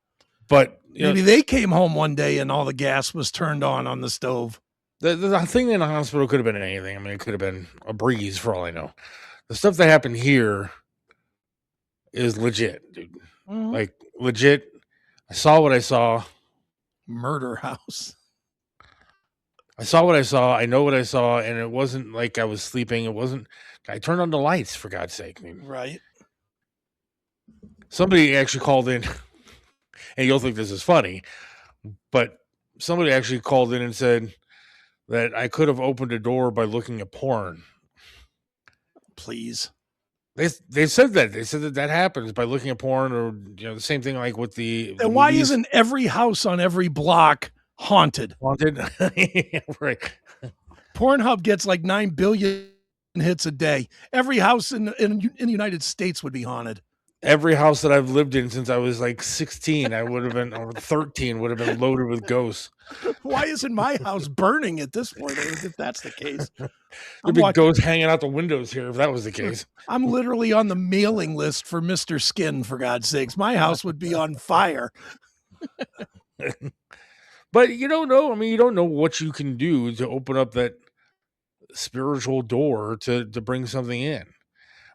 But maybe they came home one day and all the gas was turned on the stove. The thing in the hospital could have been anything. I mean, it could have been a breeze for all I know. The stuff that happened here is legit, dude. Mhm. Like, legit. I saw what I saw. Murder house. I saw what I saw. I know what I saw. And it wasn't like I was sleeping. It wasn't. I turned on the lights, for God's sake. I mean, right. Somebody actually called in, and you'll think this is funny, but somebody actually called in and said that I could have opened a door by looking at porn. Please. They said that. They said that happens by looking at porn, or the same thing like with the. And why isn't every house on every block haunted? Haunted, right? Pornhub gets like 9 billion hits a day. Every house in the United States would be haunted. Every house that I've lived in since I was like 16, I would have been, or 13, would have been loaded with ghosts. Why isn't my house burning at this point? If that's the case, there'd be ghosts hanging out the windows here if that was the case. I'm literally on the mailing list for Mr. Skin, for God's sakes. My house would be on fire. But you don't know. I mean, you don't know what you can do to open up that spiritual door to bring something in,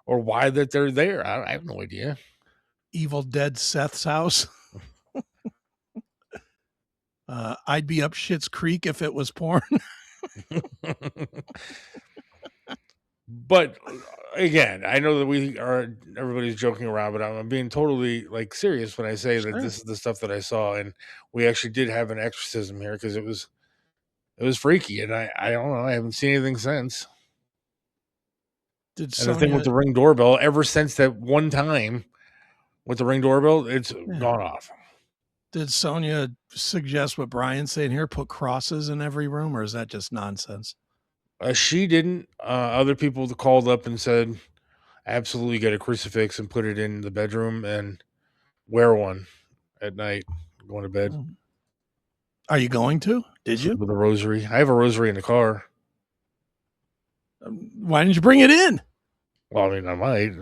or why that they're there. I have no idea. Evil Dead Seth's house. I'd be up Schitt's Creek if it was porn. But again, I know that everybody's joking around, but I'm being totally like serious when I say that this is the stuff that I saw, and we actually did have an exorcism here because it was freaky, and I don't know, I haven't seen anything since. And the thing with the Ring doorbell, ever since that one time with the Ring doorbell, it's gone off. Did Sonia suggest what Brian's saying here? Put crosses in every room, or is that just nonsense? She didn't. Other people called up and said, absolutely get a crucifix and put it in the bedroom and wear one at night going to bed. Are you going to? Did you? With a rosary. I have a rosary in the car. Why didn't you bring it in? Well, I mean, I might.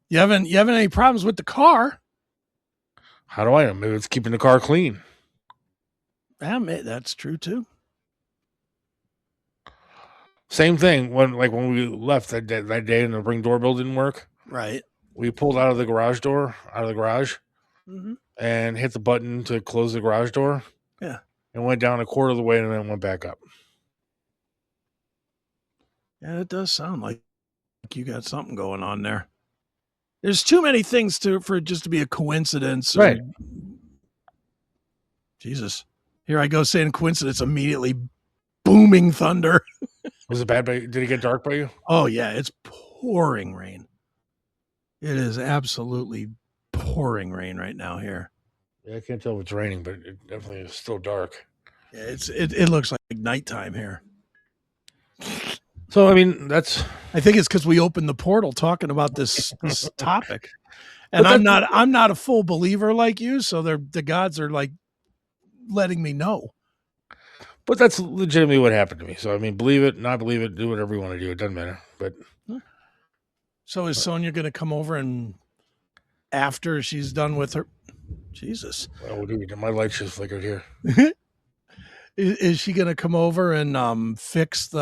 You haven't any problems with the car? How do I know? Maybe it's keeping the car clean. Yeah, that's true too. Same thing when we left that day and the Ring doorbell didn't work. Right. We pulled out of the garage, Mm-hmm. and hit the button to close the garage door. Yeah. And went down a quarter of the way and then went back up. Yeah, it does sound like you got something going on there. There's too many things for it just to be a coincidence. Right. Jesus. Here I go saying coincidence, immediately booming thunder. Was it bad? Did it get dark by you? Oh, yeah. It's pouring rain. It is absolutely pouring rain right now here. Yeah, I can't tell if it's raining, but it definitely is still dark. Yeah, it looks like nighttime here. So, I mean, I think it's because we opened the portal talking about this topic. And I'm not a full believer like you, so the gods are like letting me know. But that's legitimately what happened to me. So, I mean, believe it, not believe it, do whatever you want to do. It doesn't matter. But so is Sonia going to come over and after she's done with her? Jesus. Well, dude, my lights just flickered here. Is she going to come over and fix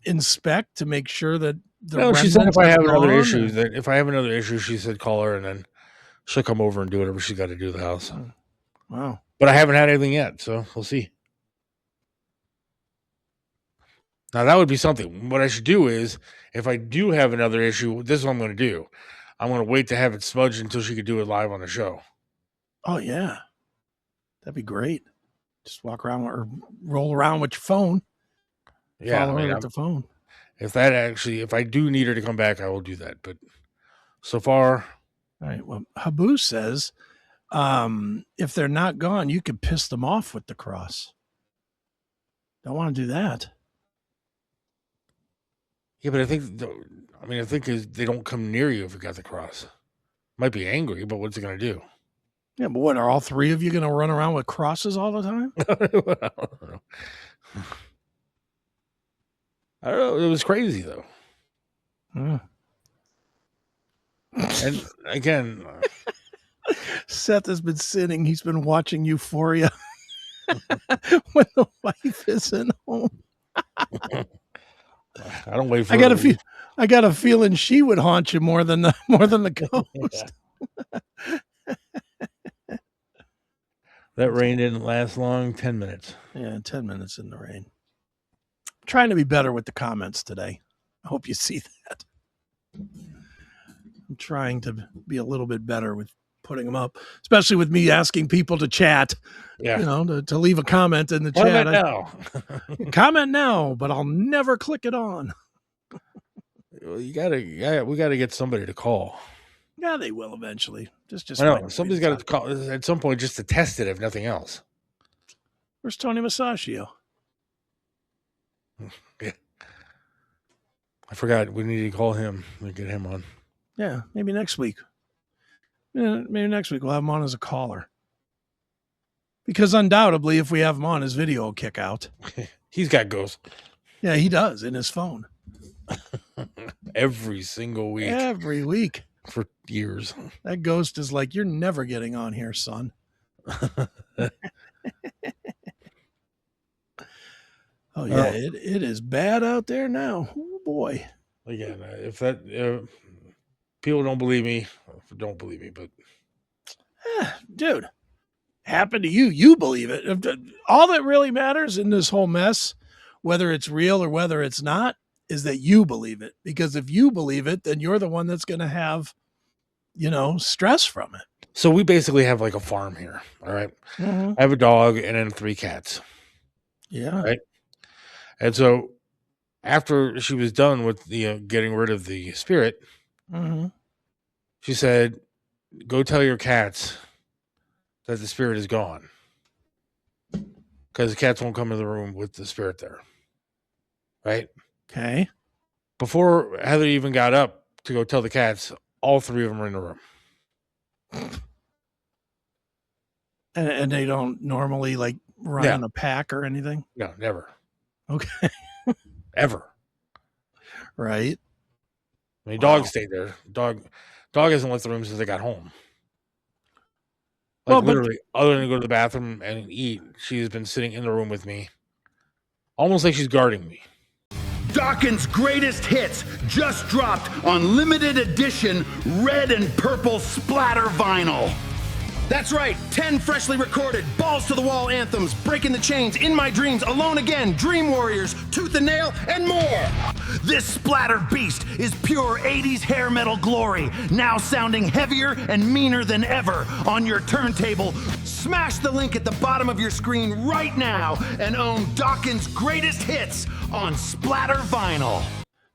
inspect to make sure that No, she said if I have another issue, she said call her and then she'll come over and do whatever she's got to do to the house. Wow. But I haven't had anything yet, so we'll see. Now, that would be something. What I should do is, if I do have another issue, this is what I'm going to do. I'm going to wait to have it smudged until she could do it live on the show. Oh, yeah. That'd be great. Just walk around or roll around with your phone. Yeah, Follow her with the phone. If I do need her to come back, I will do that. But so far. All right. Well, Habu says, if they're not gone, you could piss them off with the cross. Don't want to do that. Yeah, but I think they don't come near you if you got the cross. Might be angry, but what's it going to do? Yeah, but what, are all three of you going to run around with crosses all the time? I don't know. It was crazy, though. Mm. And again, Seth has been sinning. He's been watching Euphoria when the wife isn't home. I don't wait for. I got a feeling she would haunt you more than the ghost. That rain didn't last long. 10 minutes. Yeah, 10 minutes in the rain. I'm trying to be better with the comments today. I hope you see that. I'm trying to be a little bit better with putting them up, especially with me asking people to chat. Yeah. To leave a comment in the chat. Comment now, but I'll never click it on. We gotta get somebody to call. Yeah, they will eventually. Just I know somebody's got to call at some point just to test it, if nothing else. Where's Tony Masaccio? Yeah, I forgot. We need to call him and get him on. Yeah, maybe next week. Yeah, maybe next week we'll have him on as a caller. Because undoubtedly, if we have him on, his video will kick out. He's got ghosts. Yeah, he does in his phone. Every single week. Every week. For years. That ghost is like, you're never getting on here, son. Oh, yeah, it is bad out there now. Oh, boy. Again, if that people don't believe me, but dude, happened to you. You believe it. All that really matters in this whole mess, whether it's real or whether it's not, is that you believe it. Because if you believe it, then you're the one that's going to have, stress from it. So we basically have like a farm here. All right. Mm-hmm. I have a dog and then 3 cats. Yeah. Right. And so after she was done with the getting rid of the spirit, mm-hmm. she said, go tell your cats that the spirit is gone. Because the cats won't come in the room with the spirit there. Right? Okay. Before Heather even got up to go tell the cats, all 3 of them are in the room. And they don't normally run in a pack or anything? No, never. Okay. Ever. Right. I mean, Wow. dog stayed there. Dog hasn't left the room since I got home. Like Well, but literally, other than to go to the bathroom and eat, she's been sitting in the room with me, almost like she's guarding me. Dawkins' greatest hits just dropped on limited edition red and purple splatter vinyl. That's right, 10 freshly recorded, balls to the wall anthems, Breaking the Chains, In My Dreams, Alone Again, Dream Warriors, Tooth and Nail, and more. This splatter beast is pure 80s hair metal glory, now sounding heavier and meaner than ever on your turntable. Smash the link at the bottom of your screen right now and own Dawkins' greatest hits on splatter vinyl.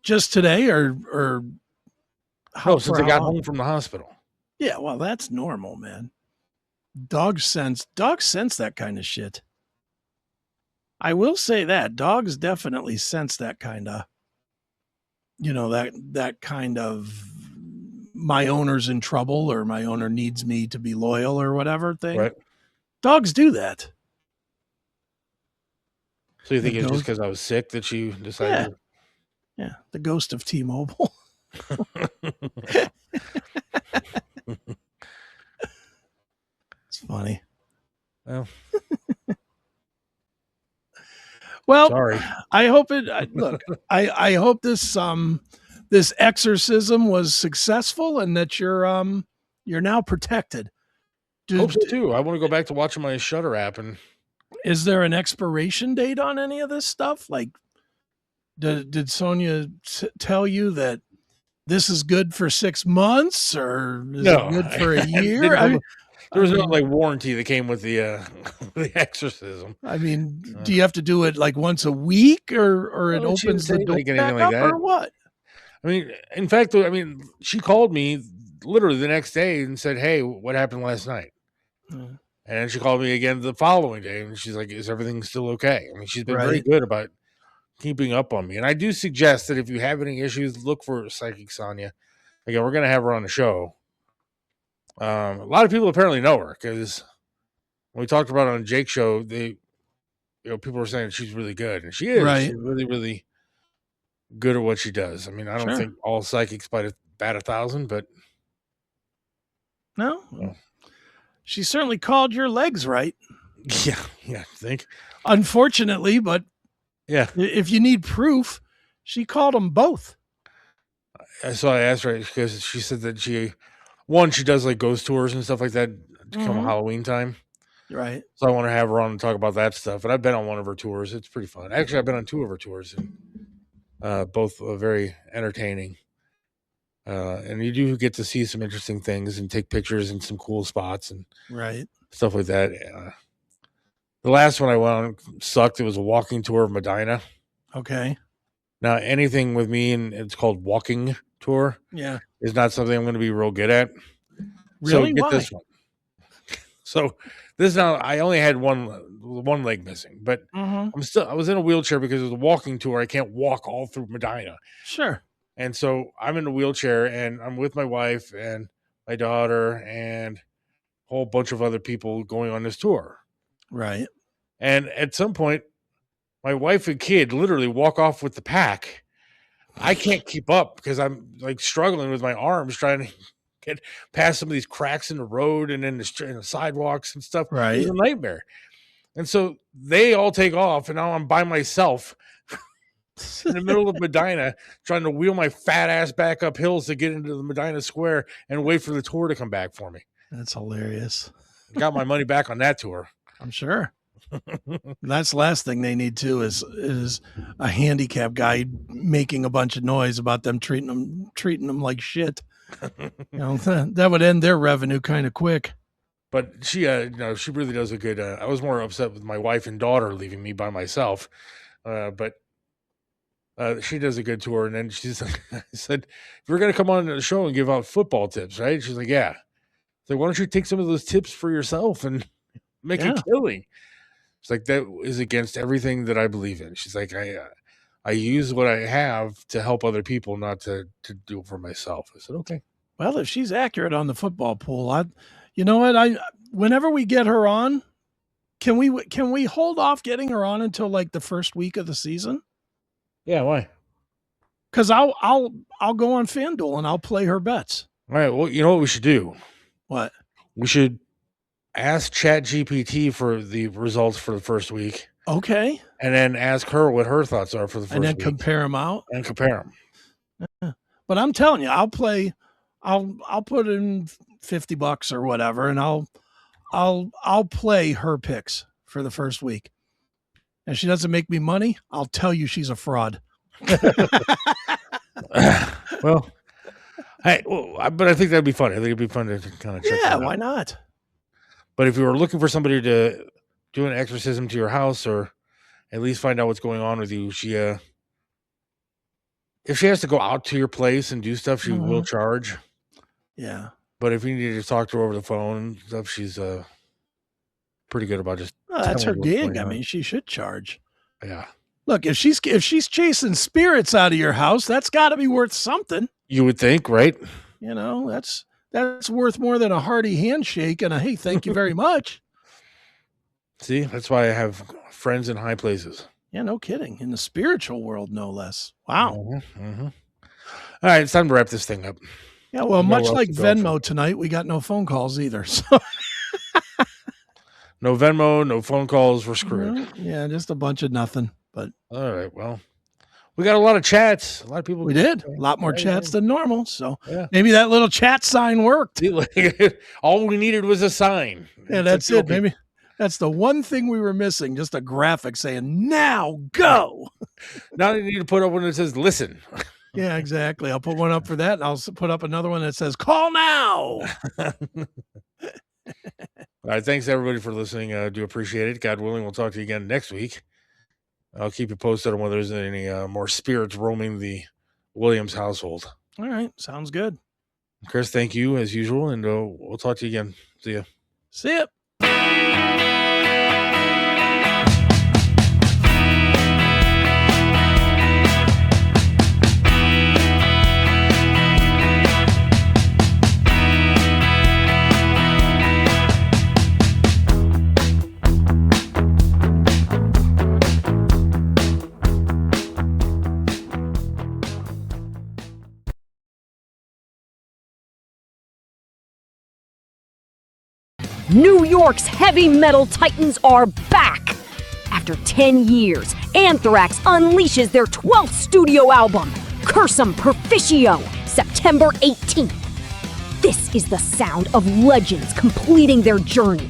just today or No, since I for how got long? home from the hospital. Yeah, well, that's normal, man. Dogs sense that kind of shit. I will say that dogs definitely sense that kind of, that kind of my owner's in trouble or my owner needs me to be loyal or whatever thing. Right. Dogs do that. So you think The it's just ghost- because I was sick that she decided? Yeah, the ghost of T-Mobile. It's funny. Well, Well, sorry. I hope look, I hope this exorcism was successful and that you're now protected. Hope so too. I want to go back to watching my Shutter app, and Is there an expiration date on any of this stuff? Like, did Sonia tell you that this is good for 6 months or is No, it good for a I year? didn't I know mean, there was I no mean- like warranty that came with the the exorcism. do you have to do it like once a week or it Well, she didn't opens the say, door like, anything back like up that. or what? I mean, in fact, I mean, she called me literally the next day and said, "Hey, what happened last night?" Mm. And then she called me again the following day, and she's like, "Is everything still okay?" I mean, she's been very Right. good about keeping up on me. And I do suggest that if you have any issues, look for Psychic Sonia. Again, we're gonna have her on the show. A lot of people apparently know her because when we talked about it on Jake's show, people were saying she's really good, and she is. Right. She's really, really good at what she does. I mean, I don't Sure. think all psychics bat 1,000, but No. No. She certainly called your legs right. yeah, I think. Unfortunately, but Yeah. if you need proof, she called them both. So I asked her because she said that she does like ghost tours and stuff like that come Mhm. Halloween time. Right. So I want to have her on and talk about that stuff. And I've been on one of her tours. It's pretty fun. Actually, I've been on 2 of her tours, and both very entertaining. And you do get to see some interesting things and take pictures in some cool spots and Right. stuff like that. The last one I went on sucked. It was a walking tour of Medina. Okay. Now, anything with me, and it's called walking tour, Yeah. is not something I'm going to be real good at. Really? So get Why? this one. So this now, I only had one leg missing, but Mhm. I was in a wheelchair because it was a walking tour. I can't walk all through Medina. Sure. And so I'm in a wheelchair and I'm with my wife and my daughter and a whole bunch of other people going on this tour. Right. And at some point, my wife and kid literally walk off with the pack. I can't keep up because I'm like struggling with my arms trying to get past some of these cracks in the road and in the sidewalks and stuff. It Right. was a nightmare. And so they all take off, and now I'm by myself in the middle of Medina trying to wheel my fat ass back up hills to get into the Medina Square and wait for the tour to come back for me. That's hilarious. Got my money back on that tour. I'm sure. That's the last thing they need too is a handicap guy making a bunch of noise about them treating them like shit. That would end their revenue kind of quick. But she, she really does a good. I was more upset with my wife and daughter leaving me by myself, but she does a good tour. And then she's like, I said, "If you're going to come on the show and give out football tips, right?" She's like, "Yeah." So why don't you take some of those tips for yourself and make Yeah. a killing? It's like, that is against everything that I believe in. She's like, I use what I have to help other people, not to do it for myself. I said, okay. Well, if she's accurate on the football pool, you know what? Whenever we get her on, can we hold off getting her on until like the first week of the season? Yeah, why? Because I'll go on FanDuel and I'll play her bets. All right. Well, you know what we should do? What? We should ask ChatGPT for the results for the first week, Okay. and then ask her what her thoughts are for the first And then week. compare them out. And compare them. But I'm telling you, I'll play. I'll put in $50 or whatever, and I'll play her picks for the first week. And if she doesn't make me money, I'll tell you she's a fraud. Well, but I think that'd be fun. I think it'd be fun to kind of check Yeah, that out. why not? But if you were looking for somebody to do an exorcism to your house, or at least find out what's going on with you, if she has to go out to your place and do stuff, she will charge. Yeah. But if you need to talk to her over the phone and stuff, she's pretty good about just. Well, that's her telling you what's gig. going I on. mean, she should charge. Yeah. Look, if she's chasing spirits out of your house, that's got to be worth something. You would think, right? You know, that's worth more than a hearty handshake and a hey, thank you very much. See, that's why I have friends in high places. Yeah, no kidding. In the spiritual world, no less. Wow. Mm-hmm. All right, it's time to wrap this thing up. Yeah, well, No much else like to go Venmo for. tonight, we got no phone calls either. So No Venmo, no phone calls. We're screwed. yeah, just a bunch of nothing. But All right, well, we got a lot of chats. A lot of people. we did a lot more chats than normal. So Yeah. maybe that little chat sign worked. See, all we needed was a sign. Yeah, that's it. Maybe that's the one thing we were missing. Just a graphic saying, now go. Now you need to put up one that says, listen. Yeah, exactly. I'll put one up for that. And I'll put up another one that says, call now. All right, thanks everybody for listening. I do appreciate it. God willing, we'll talk to you again next week. I'll keep you posted on whether there's any more spirits roaming the Williams household. All right. Sounds good. Chris, thank you as usual, and we'll talk to you again. See ya. See ya. New York's heavy metal titans are back! After 10 years, Anthrax unleashes their 12th studio album, Cursum Perficio, September 18th. This is the sound of legends completing their journey.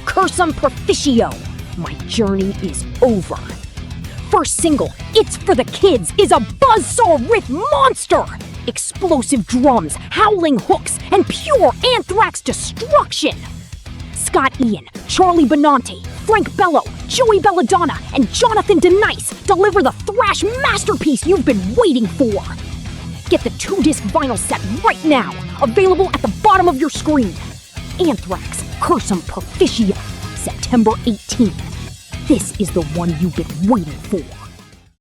Cursum Perficio, my journey is over. First single, It's for the Kids, is a buzzsaw riff monster! Explosive drums, howling hooks, and pure Anthrax destruction! Scott Ian, Charlie Benante, Frank Bello, Joey Belladonna, and Jonathan DeNice deliver the thrash masterpiece you've been waiting for. Get the 2-disc vinyl set right now, available at the bottom of your screen. Anthrax, Cursum Perficio, September 18th. This is the one you've been waiting for.